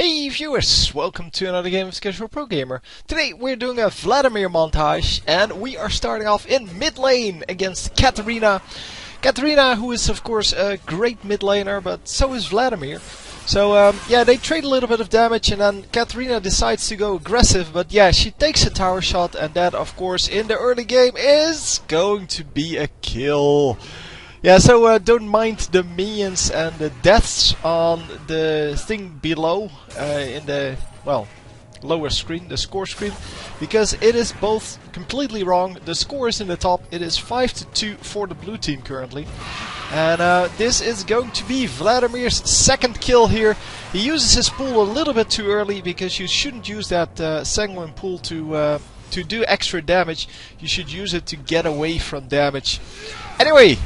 Hey viewers, welcome to another game of Skirmishes for Pro Gamer. Today we're doing a Vladimir montage and we are starting off in mid lane against Katarina. Katarina, who is of course a great mid laner, but so is Vladimir. So yeah, they trade a little bit of damage and then Katarina decides to go aggressive, but yeah, she takes a tower shot and that of course in the early game is going to be a kill. Yeah, so don't mind the minions and the deaths on the thing below in the, well, lower screen, the score screen, because it is both completely wrong. The score is in the top. It is 5-2 for the blue team currently. And this is going to be Vladimir's second kill here. He uses his pool a little bit too early because you shouldn't use that sanguine pool to do extra damage. You should use it to get away from damage. Anyway,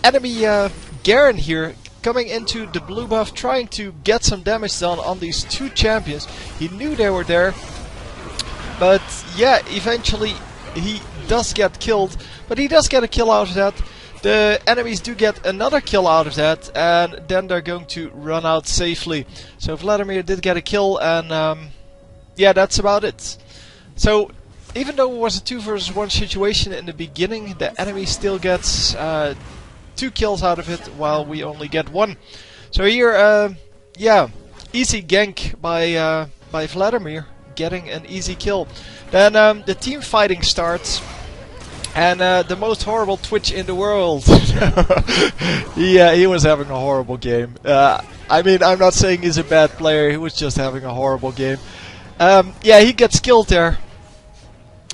enemy Garen here coming into the blue buff, trying to get some damage done on these two champions. He knew they were there, but yeah, eventually he does get killed, but he does get a kill out of that. The enemies do get another kill out of that, and then they're going to run out safely. So Vladimir did get a kill, and yeah, that's about it. So even though it was a 2 versus 1 situation in the beginning, the enemy still gets 2 kills out of it, while we only get 1. So here, yeah, easy gank by Vladimir, getting an easy kill. Then the team fighting starts, and the most horrible Twitch in the world. Yeah, he was having a horrible game. I mean, I'm not saying he's a bad player, he was just having a horrible game. Yeah, he gets killed there.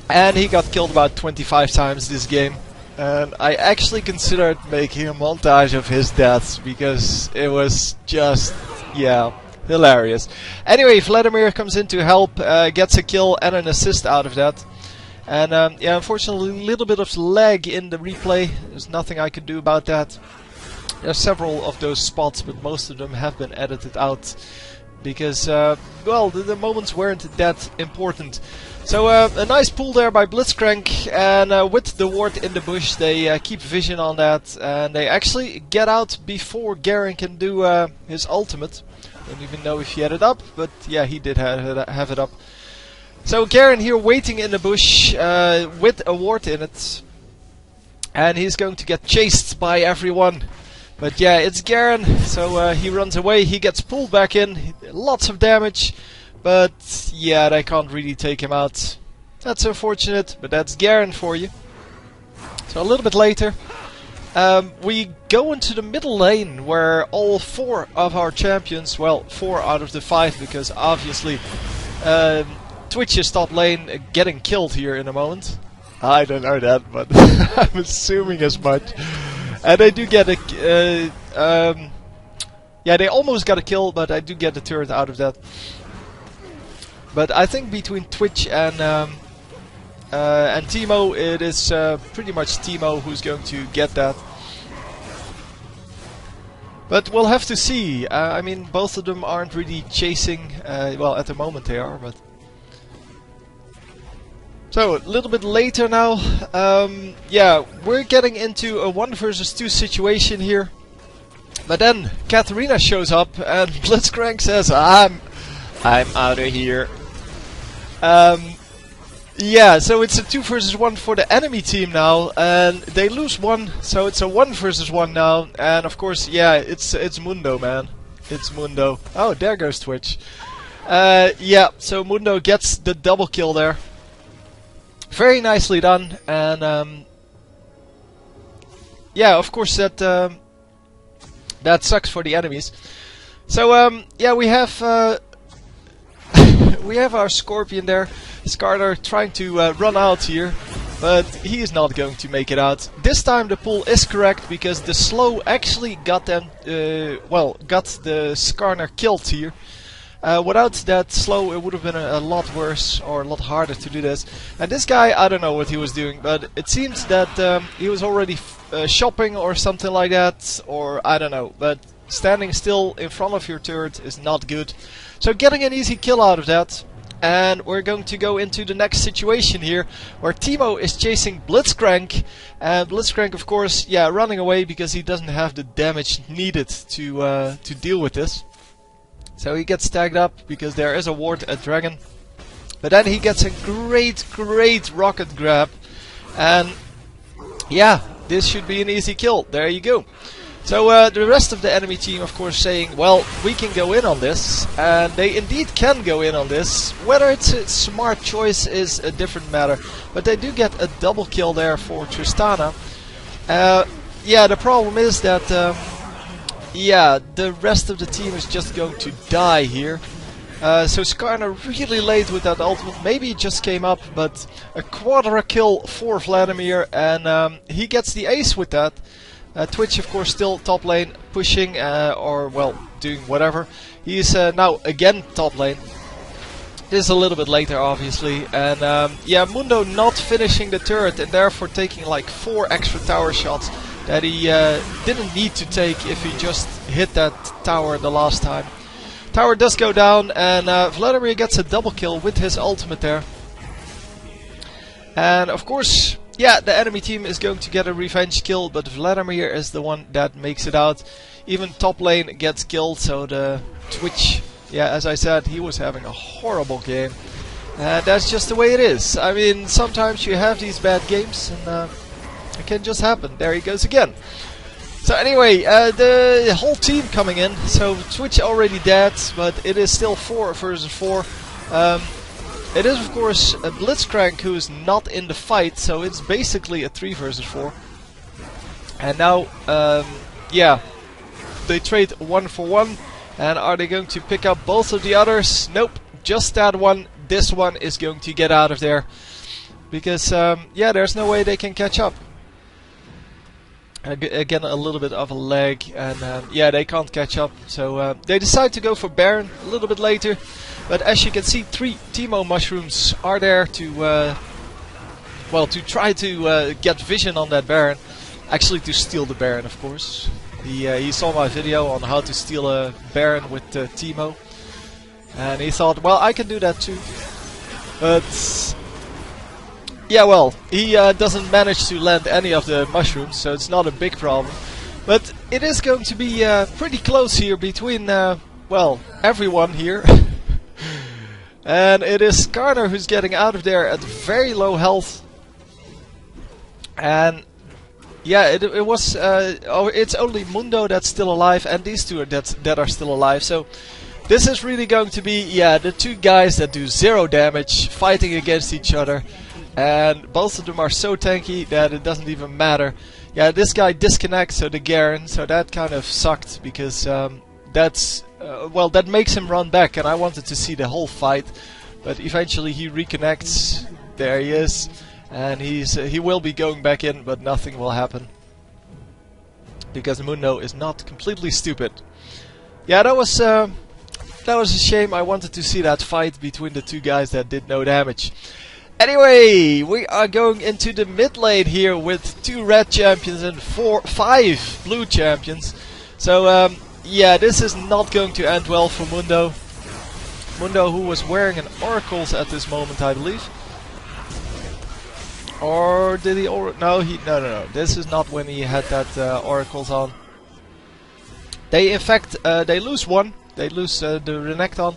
And he got killed about 25 times this game. And I actually considered making a montage of his deaths because it was just, yeah, hilarious. Anyway, Vladimir comes in to help, gets a kill and an assist out of that. And yeah, unfortunately a little bit of lag in the replay. There's nothing I could do about that. There's several of those spots, but most of them have been edited out. Because, well, the moments weren't that important. So a nice pull there by Blitzcrank, and with the ward in the bush they keep vision on that, and they actually get out before Garen can do his ultimate. Don't even know if he had it up, but yeah, he did have it up. So Garen here waiting in the bush with a ward in it, and he's going to get chased by everyone. But yeah, it's Garen, so he runs away, he gets pulled back in, lots of damage. But yeah, they can't really take him out. That's unfortunate, but that's Garen for you. So a little bit later, we go into the middle lane where all 4 of our champions, well, 4 out of the 5, because obviously Twitch is top lane, getting killed here in a moment. I don't know that, but I'm assuming as much. And they do get a, yeah, they almost got a kill, but I do get a turret out of that. But I think between Twitch and Teemo, it is pretty much Teemo who's going to get that. But we'll have to see. I mean, both of them aren't really chasing. Well, at the moment they are, but. So, a little bit later now. Yeah, we're getting into a 1 versus 2 situation here. But then Katarina shows up and Blitzcrank says, I'm out of here. Yeah, so it's a 2 versus 1 for the enemy team now, and they lose 1, so it's a 1 versus 1 now. And of course, yeah, it's Mundo, man. It's Mundo. Oh, there goes Twitch. Yeah, so Mundo gets the double kill there. Very nicely done, and yeah, of course that that sucks for the enemies. So yeah, we have we have our Scorpion there, Skarner, trying to run out here, but he is not going to make it out. This time the pull is correct because the slow actually got them, well, got the Skarner killed here. Without that slow it would have been a lot worse or a lot harder to do this. And this guy, I don't know what he was doing, but it seems that he was already shopping or something like that, or I don't know, but standing still in front of your turret is not good. So getting an easy kill out of that, and we're going to go into the next situation here, where Teemo is chasing Blitzcrank, and Blitzcrank of course, yeah, running away because he doesn't have the damage needed to deal with this. So he gets tagged up because there is a ward at Dragon. But then he gets a great rocket grab. And yeah, this should be an easy kill. There you go. So the rest of the enemy team, of course, saying, well, we can go in on this. And they indeed can go in on this. Whether it's a smart choice is a different matter. But they do get a double kill there for Tristana. Yeah, the problem is that yeah, the rest of the team is just going to die here. So Skarner really late with that ultimate. Maybe it just came up, but a quadra kill for Vladimir, and he gets the ace with that. Twitch, of course, still top lane, pushing, or, well, doing whatever. He's now again top lane. This is a little bit later, obviously. And, yeah, Mundo not finishing the turret, and therefore taking like 4 extra tower shots that he didn't need to take if he just hit that tower the last time. Tower does go down, and Vladimir gets a double kill with his ultimate there. And, of course, yeah, the enemy team is going to get a revenge kill, but Vladimir is the one that makes it out. Even top lane gets killed, so the Twitch, yeah, as I said, he was having a horrible game. And that's just the way it is. I mean, sometimes you have these bad games, and it can just happen. There he goes again. So anyway, the whole team coming in. So Twitch already dead, but it is still 4 versus 4. It is, of course, a Blitzcrank who is not in the fight, so it's basically a 3 versus 4. And now, yeah, they trade 1 for 1. And are they going to pick up both of the others? Nope, just that one. This one is going to get out of there. Because, yeah, there's no way they can catch up. Again, a little bit of a lag, and yeah, they can't catch up. So they decide to go for Baron a little bit later. But as you can see, 3 Teemo mushrooms are there to, well, to try to get vision on that Baron. Actually, to steal the Baron, of course. He saw my video on how to steal a Baron with Teemo, and he thought, well, I can do that too. But yeah, well, he doesn't manage to land any of the mushrooms, so it's not a big problem. But it is going to be pretty close here between, well, everyone here. And it is Skarner who's getting out of there at very low health. And yeah, it was, oh, it's only Mundo that's still alive, and these two are that are still alive. So this is really going to be, yeah, the 2 guys that do 0 damage fighting against each other. And both of them are so tanky that it doesn't even matter. Yeah, this guy disconnects, so the Garen, so that kind of sucked, because that's, well, that makes him run back, and I wanted to see the whole fight. But eventually he reconnects, there he is, and he will be going back in, but nothing will happen. Because Mundo is not completely stupid. Yeah, that was a shame. I wanted to see that fight between the 2 guys that did no damage. Anyway, we are going into the mid lane here with 2 red champions and 5 blue champions. So, yeah, this is not going to end well for Mundo. Mundo, who was wearing an Oracles at this moment, I believe. Or did he? No. This is not when he had that Oracles on. They, in fact, they lose 1. They lose the Renekton.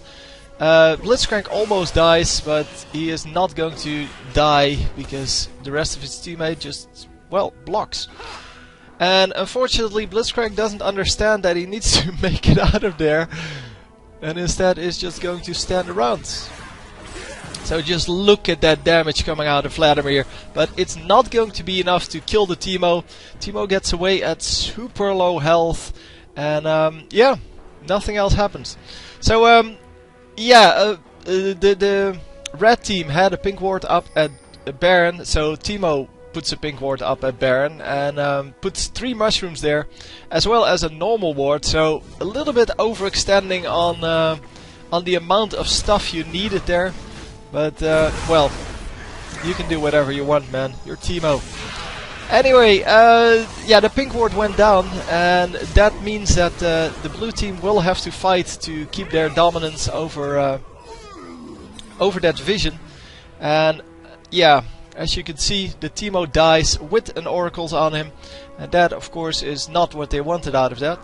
Blitzcrank almost dies, but he is not going to die because the rest of his teammate just, well, blocks. And unfortunately, Blitzcrank doesn't understand that he needs to make it out of there, and instead is just going to stand around. So just look at that damage coming out of Vladimir, but it's not going to be enough to kill the Teemo. Teemo gets away at super low health, and yeah, nothing else happens. So yeah, the red team had a pink ward up at Baron, so Teemo puts a pink ward up at Baron and puts 3 mushrooms there, as well as a normal ward. So a little bit overextending on the amount of stuff you needed there, but well, you can do whatever you want, man. You're Teemo. Anyway, yeah, the pink ward went down, and that means that the blue team will have to fight to keep their dominance over over that vision. And yeah, as you can see, the Teemo dies with an Oracles on him, and that, of course, is not what they wanted out of that.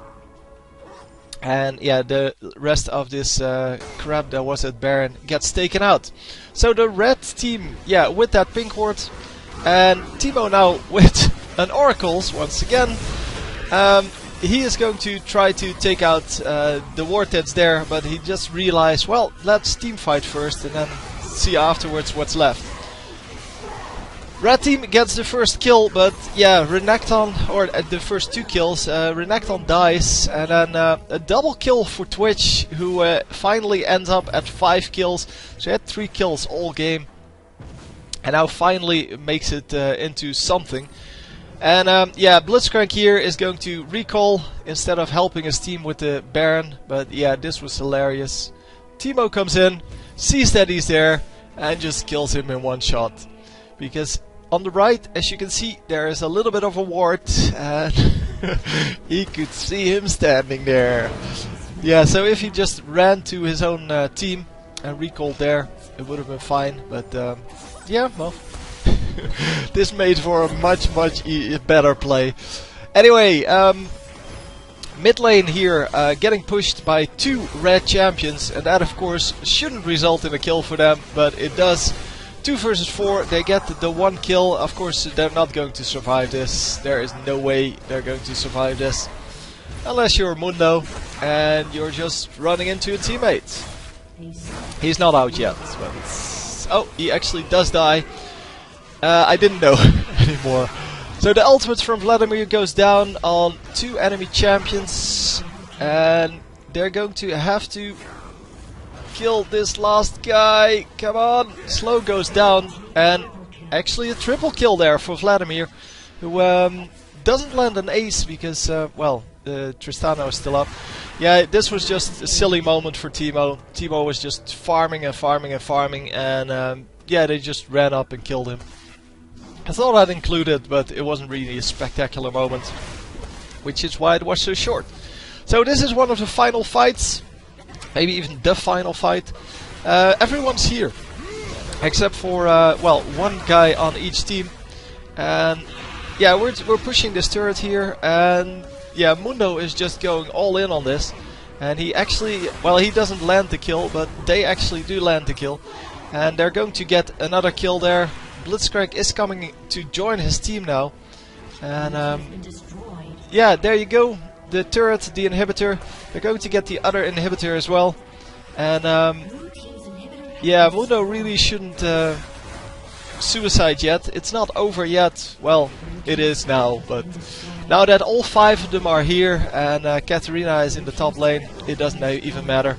And yeah, the rest of this crap that was at Baron gets taken out. So the red team, yeah, with that pink ward, and Timo now with an Oracles once again. He is going to try to take out the ward that's there, but he just realized, well, let's team fight first and then see afterwards what's left. Red team gets the first kill, but yeah, Renekton, or the first 2 kills, Renekton dies, and then a double kill for Twitch, who finally ends up at 5 kills. So he had 3 kills all game, and now finally makes it into something. And yeah, Blitzcrank here is going to recall instead of helping his team with the Baron, but yeah, this was hilarious. Timo comes in, sees that he's there, and just kills him in one shot. Because on the right, as you can see, there is a little bit of a ward, and he could see him standing there. Yeah, so if he just ran to his own team and recalled there, it would have been fine. But yeah, well, this made for a much better play. Anyway, mid lane here getting pushed by 2 red champions, and that of course shouldn't result in a kill for them, but it does. 2 versus 4, they get the 1 kill. Of course, they're not going to survive this. There is no way they're going to survive this. Unless you're Mundo and you're just running into a teammate. He's not out yet. But oh, he actually does die. I didn't know anymore. So the ultimate from Vladimir goes down on 2 enemy champions. And they're going to have to kill this last guy. Come on. Slow goes down, and actually a triple kill there for Vladimir, who doesn't land an ace because well, Tristano is still up. Yeah, this was just a silly moment for Timo. Timo was just farming and farming and farming, and yeah, they just ran up and killed him. I thought I'd include it, but it wasn't really a spectacular moment, which is why it was so short. So this is one of the final fights. Maybe even the final fight. Everyone's here, except for well, 1 guy on each team. And yeah, we're pushing this turret here, and yeah, Mundo is just going all in on this. And he actually, well, he doesn't land the kill, but they actually do land the kill, and they're going to get another kill there. Blitzcrank is coming to join his team now, and yeah, there you go. The turret, the inhibitor, they're going to get the other inhibitor as well. And yeah, Mundo really shouldn't suicide yet. It's not over yet. Well, it is now, but now that all 5 of them are here and Katarina is in the top lane, it doesn't even matter.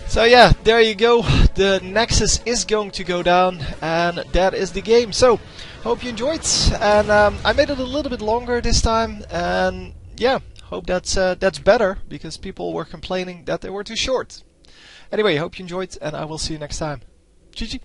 So yeah, there you go. The Nexus is going to go down, and that is the game. So, hope you enjoyed, and I made it a little bit longer this time, and yeah, hope that's better, because people were complaining that they were too short. Anyway, hope you enjoyed, and I will see you next time. GG.